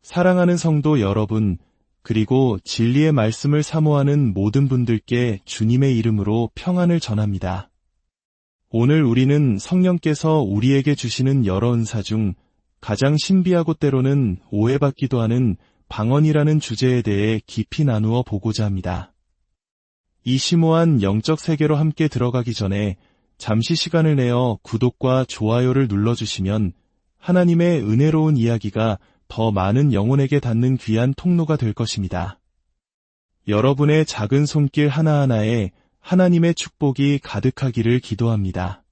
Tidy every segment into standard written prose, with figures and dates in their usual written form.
사랑하는 성도 여러분, 그리고 진리의 말씀을 사모하는 모든 분들께 주님의 이름으로 평안을 전합니다. 오늘 우리는 성령께서 우리에게 주시는 여러 은사 중 가장 신비하고 때로는 오해받기도 하는 방언이라는 주제에 대해 깊이 나누어 보고자 합니다. 이 심오한 영적 세계로 함께 들어가기 전에 잠시 시간을 내어 구독과 좋아요를 눌러주시면 하나님의 은혜로운 이야기가 더 많은 영혼에게 닿는 귀한 통로가 될 것입니다. 여러분의 작은 손길 하나하나에 하나님의 축복이 가득하기를 기도합니다.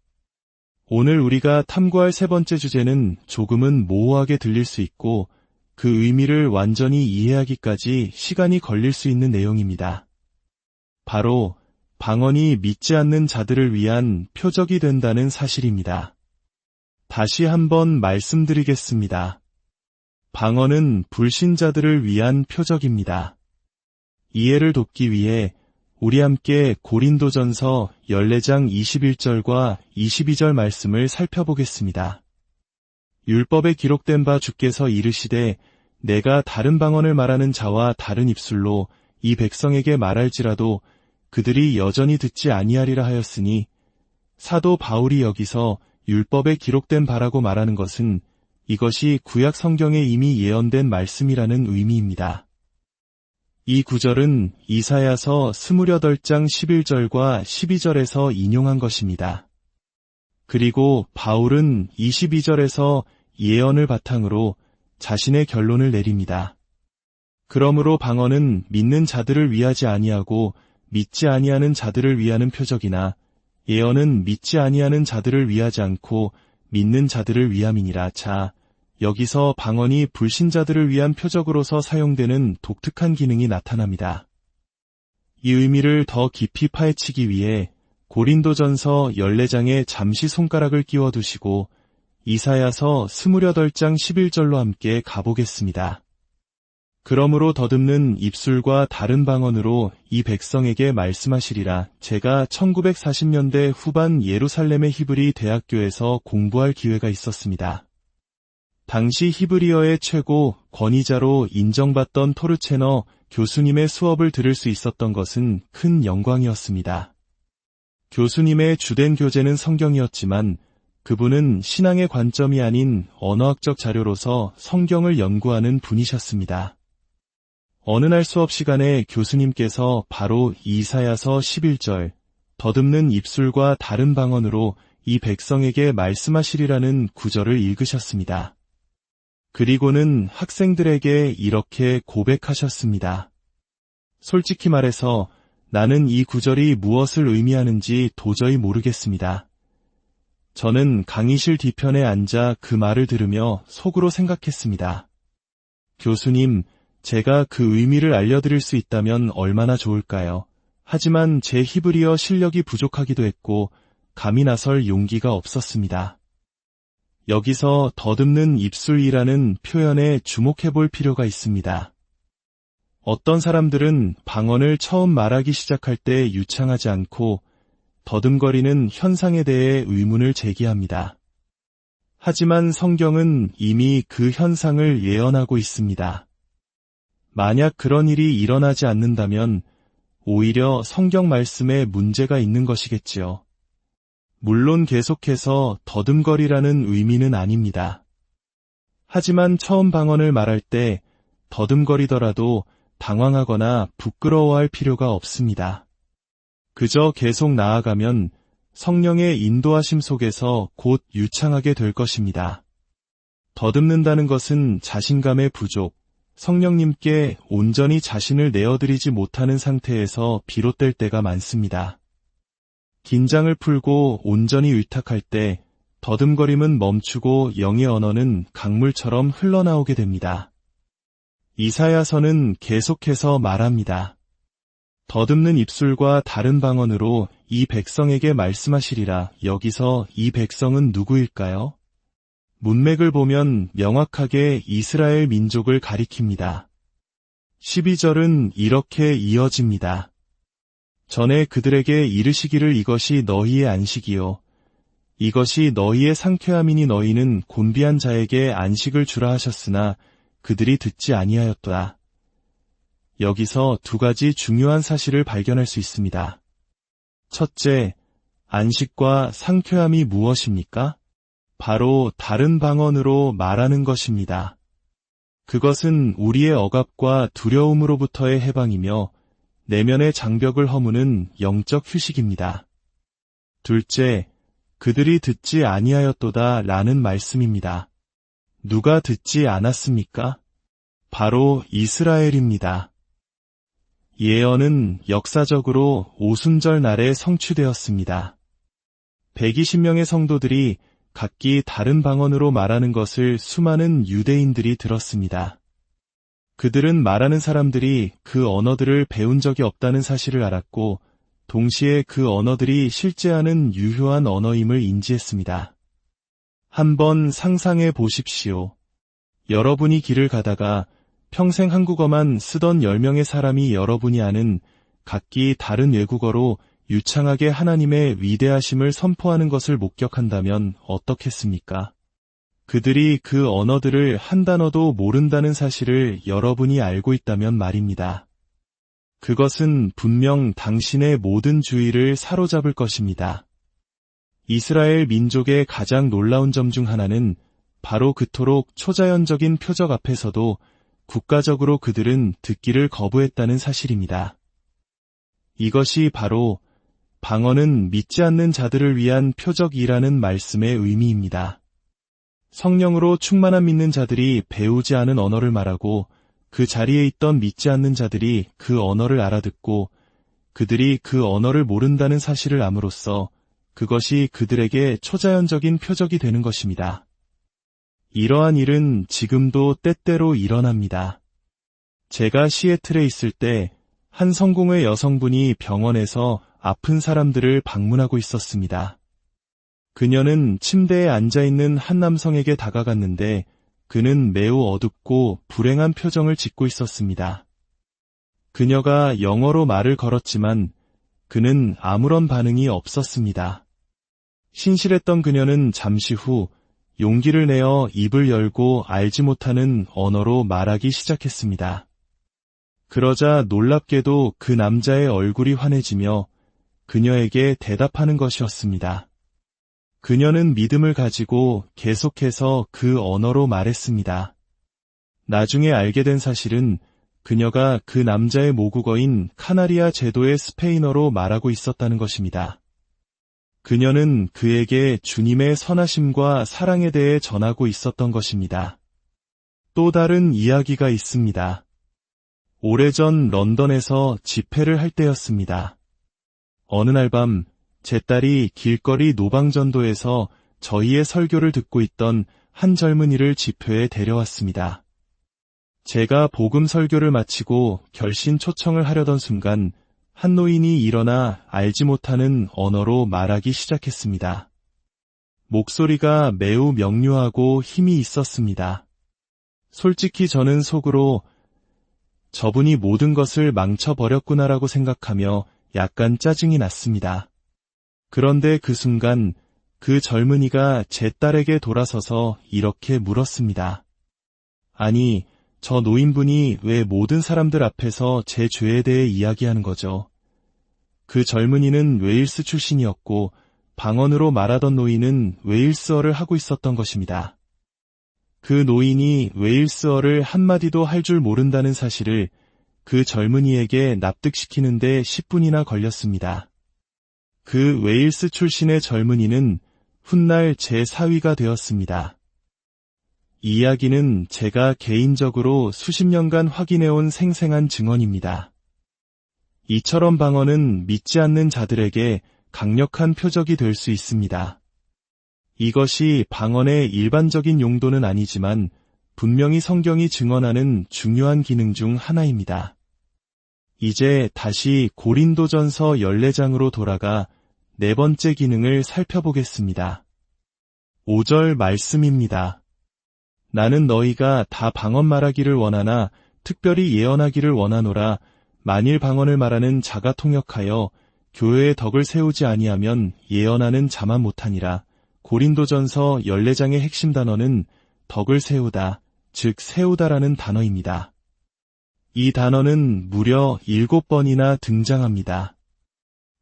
오늘 우리가 탐구할 세 번째 주제는 조금은 모호하게 들릴 수 있고 그 의미를 완전히 이해하기까지 시간이 걸릴 수 있는 내용입니다. 바로 방언이 믿지 않는 자들을 위한 표적이 된다는 사실입니다. 다시 한번 말씀드리겠습니다. 방언은 불신자들을 위한 표적입니다. 이해를 돕기 위해 우리 함께 고린도전서 14장 21절과 22절 말씀을 살펴보겠습니다. 율법에 기록된 바 주께서 이르시되 내가 다른 방언을 말하는 자와 다른 입술로 이 백성에게 말할지라도 그들이 여전히 듣지 아니하리라 하였으니, 사도 바울이 여기서 율법에 기록된 바라고 말하는 것은 이것이 구약 성경에 이미 예언된 말씀이라는 의미입니다. 이 구절은 이사야서 28장 11절과 12절에서 인용한 것입니다. 그리고 바울은 22절에서 예언을 바탕으로 자신의 결론을 내립니다. 그러므로 방언은 믿는 자들을 위하지 아니하고 믿지 아니하는 자들을 위하는 표적이나 예언은 믿지 아니하는 자들을 위하지 않고 믿는 자들을 위함이니라. 자, 여기서 방언이 불신자들을 위한 표적으로서 사용되는 독특한 기능이 나타납니다. 이 의미를 더 깊이 파헤치기 위해 고린도전서 14장에 잠시 손가락을 끼워두시고 이사야서 28장 11절로 함께 가보겠습니다. 그러므로 더듬는 입술과 다른 방언으로 이 백성에게 말씀하시리라. 제가 1940년대 후반 예루살렘의 히브리 대학교에서 공부할 기회가 있었습니다. 당시 히브리어의 최고 권위자로 인정받던 토르체너 교수님의 수업을 들을 수 있었던 것은 큰 영광이었습니다. 교수님의 주된 교재는 성경이었지만 그분은 신앙의 관점이 아닌 언어학적 자료로서 성경을 연구하는 분이셨습니다. 어느 날 수업 시간에 교수님께서 바로 이사야서 11절, 더듬는 입술과 다른 방언으로 이 백성에게 말씀하시리라는 구절을 읽으셨습니다. 그리고는 학생들에게 이렇게 고백하셨습니다. 솔직히 말해서 나는 이 구절이 무엇을 의미하는지 도저히 모르겠습니다. 저는 강의실 뒤편에 앉아 그 말을 들으며 속으로 생각했습니다. 교수님, 제가 그 의미를 알려드릴 수 있다면 얼마나 좋을까요? 하지만 제 히브리어 실력이 부족하기도 했고 감히 나설 용기가 없었습니다. 여기서 더듬는 입술이라는 표현에 주목해볼 필요가 있습니다. 어떤 사람들은 방언을 처음 말하기 시작할 때 유창하지 않고 더듬거리는 현상에 대해 의문을 제기합니다. 하지만 성경은 이미 그 현상을 예언하고 있습니다. 만약 그런 일이 일어나지 않는다면 오히려 성경 말씀에 문제가 있는 것이겠지요. 물론 계속해서 더듬거리라는 의미는 아닙니다. 하지만 처음 방언을 말할 때 더듬거리더라도 당황하거나 부끄러워할 필요가 없습니다. 그저 계속 나아가면 성령의 인도하심 속에서 곧 유창하게 될 것입니다. 더듬는다는 것은 자신감의 부족, 성령님께 온전히 자신을 내어드리지 못하는 상태에서 비롯될 때가 많습니다. 긴장을 풀고 온전히 의탁할 때 더듬거림은 멈추고 영의 언어는 강물처럼 흘러나오게 됩니다. 이사야서는 계속해서 말합니다. 더듬는 입술과 다른 방언으로 이 백성에게 말씀하시리라. 여기서 이 백성은 누구일까요? 문맥을 보면 명확하게 이스라엘 민족을 가리킵니다. 12절은 이렇게 이어집니다. 전에 그들에게 이르시기를 이것이 너희의 안식이요 이것이 너희의 상쾌함이니 너희는 곤비한 자에게 안식을 주라 하셨으나 그들이 듣지 아니하였도다. 여기서 두 가지 중요한 사실을 발견할 수 있습니다. 첫째, 안식과 상쾌함이 무엇입니까? 바로 다른 방언으로 말하는 것입니다. 그것은 우리의 억압과 두려움으로부터의 해방이며 내면의 장벽을 허무는 영적 휴식입니다. 둘째, 그들이 듣지 아니하였도다 라는 말씀입니다. 누가 듣지 않았습니까? 바로 이스라엘입니다. 예언은 역사적으로 오순절 날에 성취되었습니다. 120명의 성도들이 각기 다른 방언으로 말하는 것을 수많은 유대인들이 들었습니다. 그들은 말하는 사람들이 그 언어들을 배운 적이 없다는 사실을 알았고, 동시에 그 언어들이 실제하는 유효한 언어임을 인지했습니다. 한번 상상해 보십시오. 여러분이 길을 가다가 평생 한국어만 쓰던 10명의 사람이 여러분이 아는 각기 다른 외국어로 유창하게 하나님의 위대하심을 선포하는 것을 목격한다면 어떻겠습니까? 그들이 그 언어들을 한 단어도 모른다는 사실을 여러분이 알고 있다면 말입니다. 그것은 분명 당신의 모든 주의를 사로잡을 것입니다. 이스라엘 민족의 가장 놀라운 점 중 하나는 바로 그토록 초자연적인 표적 앞에서도 국가적으로 그들은 듣기를 거부했다는 사실입니다. 이것이 바로 방언은 믿지 않는 자들을 위한 표적이라는 말씀의 의미입니다. 성령으로 충만한 믿는 자들이 배우지 않은 언어를 말하고 그 자리에 있던 믿지 않는 자들이 그 언어를 알아듣고 그들이 그 언어를 모른다는 사실을 암으로써 그것이 그들에게 초자연적인 표적이 되는 것입니다. 이러한 일은 지금도 때때로 일어납니다. 제가 시애틀에 있을 때 한 성공회 여성분이 병원에서 아픈 사람들을 방문하고 있었습니다. 그녀는 침대에 앉아있는 한 남성에게 다가갔는데 그는 매우 어둡고 불행한 표정을 짓고 있었습니다. 그녀가 영어로 말을 걸었지만 그는 아무런 반응이 없었습니다. 신실했던 그녀는 잠시 후 용기를 내어 입을 열고 알지 못하는 언어로 말하기 시작했습니다. 그러자 놀랍게도 그 남자의 얼굴이 환해지며 그녀에게 대답하는 것이었습니다. 그녀는 믿음을 가지고 계속해서 그 언어로 말했습니다. 나중에 알게 된 사실은 그녀가 그 남자의 모국어인 카나리아 제도의 스페인어로 말하고 있었다는 것입니다. 그녀는 그에게 주님의 선하심과 사랑에 대해 전하고 있었던 것입니다. 또 다른 이야기가 있습니다. 오래전 런던에서 집회를 할 때였습니다. 어느 날 밤 제 딸이 길거리 노방전도에서 저희의 설교를 듣고 있던 한 젊은이를 집회에 데려왔습니다. 제가 복음 설교를 마치고 결신 초청을 하려던 순간 한 노인이 일어나 알지 못하는 언어로 말하기 시작했습니다. 목소리가 매우 명료하고 힘이 있었습니다. 솔직히 저는 속으로 저분이 모든 것을 망쳐버렸구나라고 생각하며 약간 짜증이 났습니다. 그런데 그 순간 그 젊은이가 제 딸에게 돌아서서 이렇게 물었습니다. 아니, 저 노인분이 왜 모든 사람들 앞에서 제 죄에 대해 이야기하는 거죠? 그 젊은이는 웨일스 출신이었고 방언으로 말하던 노인은 웨일스어를 하고 있었던 것입니다. 그 노인이 웨일스어를 한마디도 할 줄 모른다는 사실을 그 젊은이에게 납득시키는데 10분이나 걸렸습니다. 그 웨일스 출신의 젊은이는 훗날 제 사위가 되었습니다. 이 이야기는 제가 개인적으로 수십 년간 확인해온 생생한 증언입니다. 이처럼 방언은 믿지 않는 자들에게 강력한 표적이 될 수 있습니다. 이것이 방언의 일반적인 용도는 아니지만 분명히 성경이 증언하는 중요한 기능 중 하나입니다. 이제 다시 고린도전서 14장으로 돌아가 네 번째 기능을 살펴보겠습니다. 5절 말씀입니다. 나는 너희가 다 방언 말하기를 원하나 특별히 예언하기를 원하노라. 만일 방언을 말하는 자가 통역하여 교회의 덕을 세우지 아니하면 예언하는 자만 못하니라. 고린도전서 14장의 핵심 단어는 덕을 세우다, 즉 세우다라는 단어입니다. 이 단어는 무려 7번이나 등장합니다.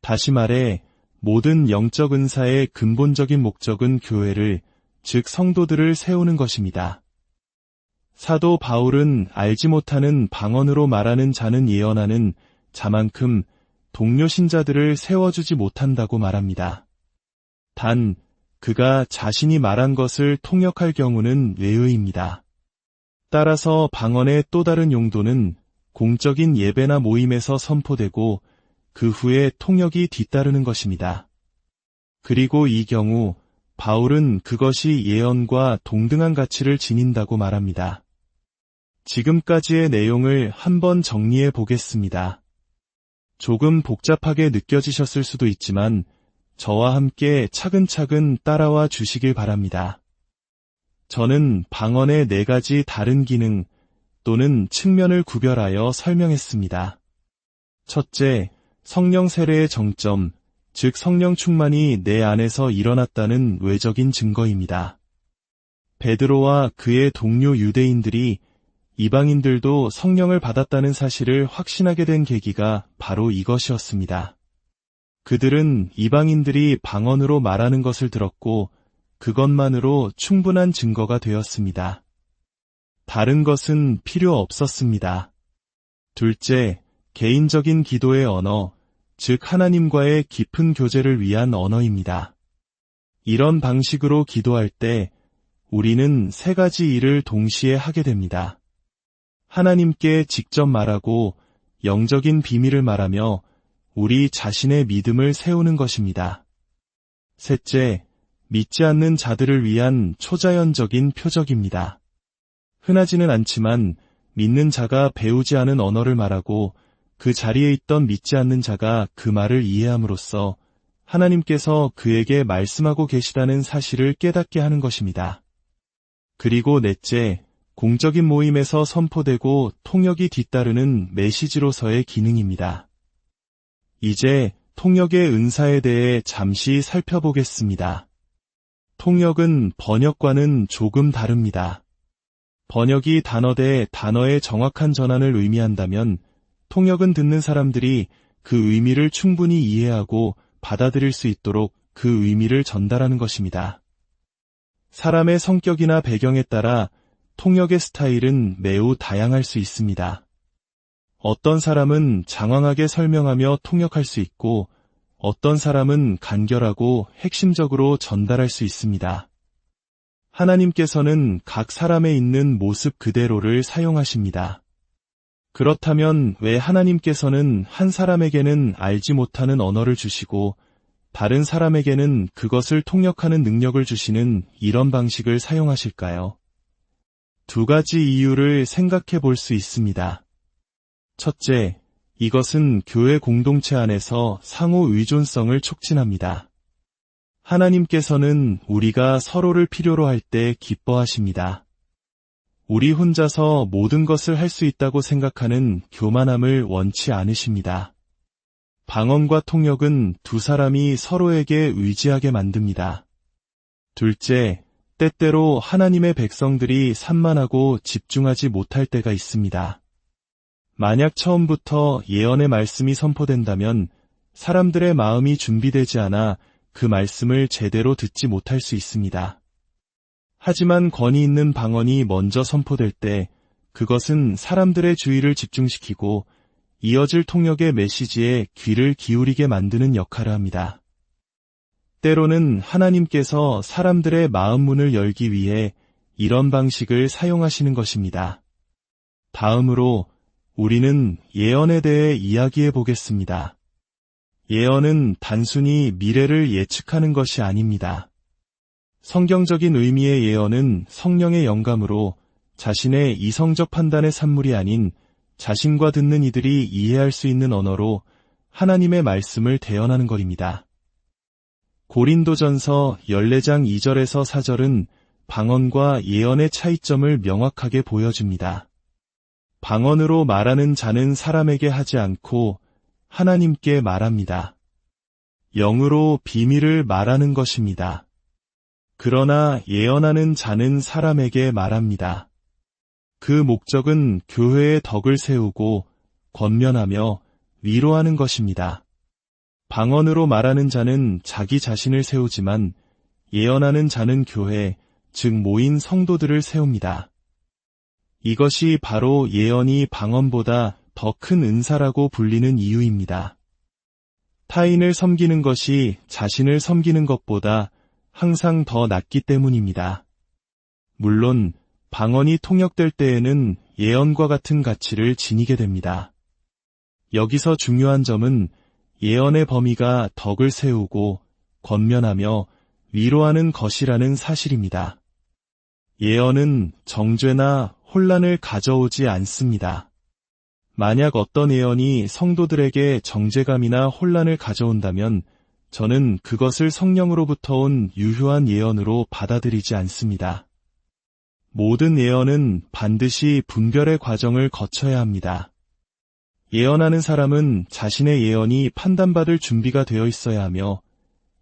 다시 말해 모든 영적 은사의 근본적인 목적은 교회를, 즉 성도들을 세우는 것입니다. 사도 바울은 알지 못하는 방언으로 말하는 자는 예언하는 자만큼 동료 신자들을 세워주지 못한다고 말합니다. 단, 그가 자신이 말한 것을 통역할 경우는 외의입니다. 따라서 방언의 또 다른 용도는 공적인 예배나 모임에서 선포되고 그 후에 통역이 뒤따르는 것입니다. 그리고 이 경우 바울은 그것이 예언과 동등한 가치를 지닌다고 말합니다. 지금까지의 내용을 한번 정리해 보겠습니다. 조금 복잡하게 느껴지셨을 수도 있지만 저와 함께 차근차근 따라와 주시길 바랍니다. 저는 방언의 4가지 다른 기능 또는 측면을 구별하여 설명했습니다. 첫째, 성령 세례의 정점, 즉 성령 충만이 내 안에서 일어났다는 외적인 증거입니다. 베드로와 그의 동료 유대인들이 이방인들도 성령을 받았다는 사실을 확신하게 된 계기가 바로 이것이었습니다. 그들은 이방인들이 방언으로 말하는 것을 들었고 그것만으로 충분한 증거가 되었습니다. 다른 것은 필요 없었습니다. 둘째, 개인적인 기도의 언어, 즉 하나님과의 깊은 교제를 위한 언어입니다. 이런 방식으로 기도할 때 우리는 3가지 일을 동시에 하게 됩니다. 하나님께 직접 말하고 영적인 비밀을 말하며 우리 자신의 믿음을 세우는 것입니다. 셋째, 믿지 않는 자들을 위한 초자연적인 표적입니다. 흔하지는 않지만 믿는 자가 배우지 않은 언어를 말하고 그 자리에 있던 믿지 않는 자가 그 말을 이해함으로써 하나님께서 그에게 말씀하고 계시다는 사실을 깨닫게 하는 것입니다. 그리고 넷째, 공적인 모임에서 선포되고 통역이 뒤따르는 메시지로서의 기능입니다. 이제 통역의 은사에 대해 잠시 살펴보겠습니다. 통역은 번역과는 조금 다릅니다. 번역이 단어 대 단어의 정확한 전환을 의미한다면 통역은 듣는 사람들이 그 의미를 충분히 이해하고 받아들일 수 있도록 그 의미를 전달하는 것입니다. 사람의 성격이나 배경에 따라 통역의 스타일은 매우 다양할 수 있습니다. 어떤 사람은 장황하게 설명하며 통역할 수 있고 어떤 사람은 간결하고 핵심적으로 전달할 수 있습니다. 하나님께서는 각 사람에 있는 모습 그대로를 사용하십니다. 그렇다면 왜 하나님께서는 한 사람에게는 알지 못하는 언어를 주시고 다른 사람에게는 그것을 통역하는 능력을 주시는 이런 방식을 사용하실까요? 2가지 이유를 생각해 볼 수 있습니다. 첫째, 이것은 교회 공동체 안에서 상호 의존성을 촉진합니다. 하나님께서는 우리가 서로를 필요로 할 때 기뻐하십니다. 우리 혼자서 모든 것을 할 수 있다고 생각하는 교만함을 원치 않으십니다. 방언과 통역은 2 사람이 서로에게 의지하게 만듭니다. 둘째, 때때로 하나님의 백성들이 산만하고 집중하지 못할 때가 있습니다. 만약 처음부터 예언의 말씀이 선포된다면 사람들의 마음이 준비되지 않아 그 말씀을 제대로 듣지 못할 수 있습니다. 하지만 권위 있는 방언이 먼저 선포될 때 그것은 사람들의 주의를 집중시키고 이어질 통역의 메시지에 귀를 기울이게 만드는 역할을 합니다. 때로는 하나님께서 사람들의 마음 문을 열기 위해 이런 방식을 사용하시는 것입니다. 다음으로 우리는 예언에 대해 이야기해 보겠습니다. 예언은 단순히 미래를 예측하는 것이 아닙니다. 성경적인 의미의 예언은 성령의 영감으로 자신의 이성적 판단의 산물이 아닌 자신과 듣는 이들이 이해할 수 있는 언어로 하나님의 말씀을 대언하는 것입니다. 고린도전서 14장 2절에서 4절은 방언과 예언의 차이점을 명확하게 보여줍니다. 방언으로 말하는 자는 사람에게 하지 않고 하나님께 말합니다. 영으로 비밀을 말하는 것입니다. 그러나 예언하는 자는 사람에게 말합니다. 그 목적은 교회의 덕을 세우고 권면하며 위로하는 것입니다. 방언으로 말하는 자는 자기 자신을 세우지만 예언하는 자는 교회, 즉 모인 성도들을 세웁니다. 이것이 바로 예언이 방언보다 더 큰 은사라고 불리는 이유입니다. 타인을 섬기는 것이 자신을 섬기는 것보다 항상 더 낫기 때문입니다. 물론 방언이 통역될 때에는 예언과 같은 가치를 지니게 됩니다. 여기서 중요한 점은 예언의 범위가 덕을 세우고 권면하며 위로하는 것이라는 사실입니다. 예언은 정죄나 혼란을 가져오지 않습니다. 만약 어떤 예언이 성도들에게 정죄감이나 혼란을 가져온다면 저는 그것을 성령으로부터 온 유효한 예언으로 받아들이지 않습니다. 모든 예언은 반드시 분별의 과정을 거쳐야 합니다. 예언하는 사람은 자신의 예언이 판단받을 준비가 되어 있어야 하며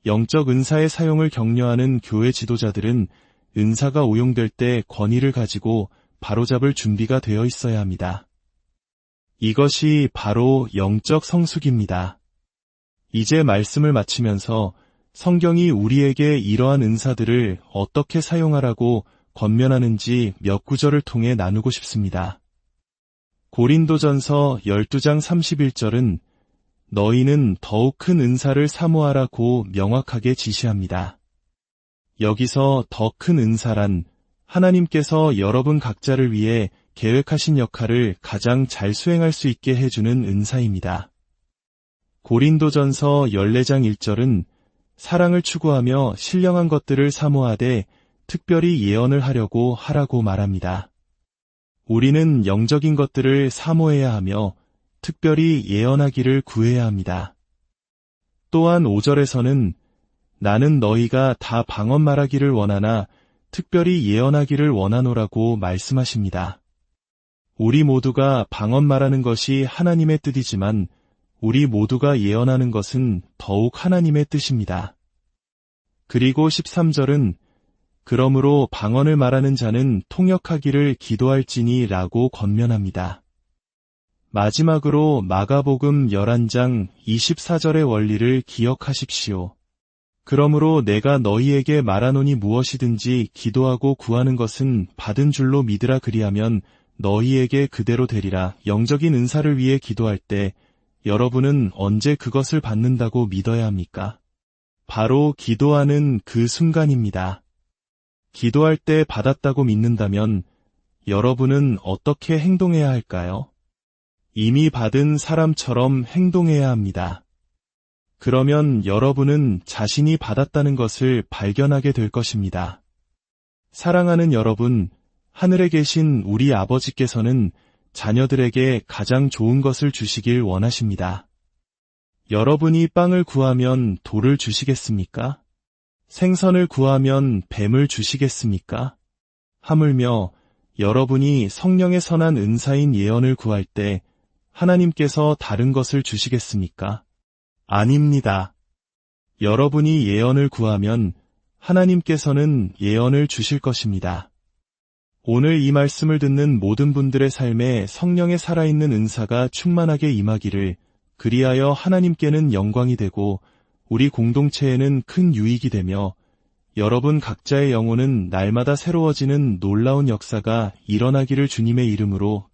영적 은사의 사용을 격려하는 교회 지도자들은 은사가 오용될 때 권위를 가지고 바로잡을 준비가 되어 있어야 합니다. 이것이 바로 영적 성숙입니다. 이제 말씀을 마치면서 성경이 우리에게 이러한 은사들을 어떻게 사용하라고 권면하는지 몇 구절을 통해 나누고 싶습니다. 고린도전서 12장 31절은 너희는 더욱 큰 은사를 사모하라고 명확하게 지시합니다. 여기서 더 큰 은사란 하나님께서 여러분 각자를 위해 계획하신 역할을 가장 잘 수행할 수 있게 해주는 은사입니다. 고린도전서 14장 1절은 사랑을 추구하며 신령한 것들을 사모하되 특별히 예언을 하려고 하라고 말합니다. 우리는 영적인 것들을 사모해야 하며 특별히 예언하기를 구해야 합니다. 또한 5절에서는 나는 너희가 다 방언 말하기를 원하나 특별히 예언하기를 원하노라고 말씀하십니다. 우리 모두가 방언 말하는 것이 하나님의 뜻이지만 우리 모두가 예언하는 것은 더욱 하나님의 뜻입니다. 그리고 13절은 그러므로 방언을 말하는 자는 통역하기를 기도할지니 라고 권면합니다. 마지막으로 마가복음 11장 24절의 원리를 기억하십시오. 그러므로 내가 너희에게 말하노니 무엇이든지 기도하고 구하는 것은 받은 줄로 믿으라 그리하면 너희에게 그대로 되리라. 영적인 은사를 위해 기도할 때 여러분은 언제 그것을 받는다고 믿어야 합니까? 바로 기도하는 그 순간입니다. 기도할 때 받았다고 믿는다면 여러분은 어떻게 행동해야 할까요? 이미 받은 사람처럼 행동해야 합니다. 그러면 여러분은 자신이 받았다는 것을 발견하게 될 것입니다. 사랑하는 여러분, 하늘에 계신 우리 아버지께서는 자녀들에게 가장 좋은 것을 주시길 원하십니다. 여러분이 빵을 구하면 돌을 주시겠습니까? 생선을 구하면 뱀을 주시겠습니까? 하물며 여러분이 성령의 선한 은사인 예언을 구할 때 하나님께서 다른 것을 주시겠습니까? 아닙니다. 여러분이 예언을 구하면 하나님께서는 예언을 주실 것입니다. 오늘 이 말씀을 듣는 모든 분들의 삶에 성령의 살아있는 은사가 충만하게 임하기를, 그리하여 하나님께는 영광이 되고 우리 공동체에는 큰 유익이 되며 여러분 각자의 영혼은 날마다 새로워지는 놀라운 역사가 일어나기를 주님의 이름으로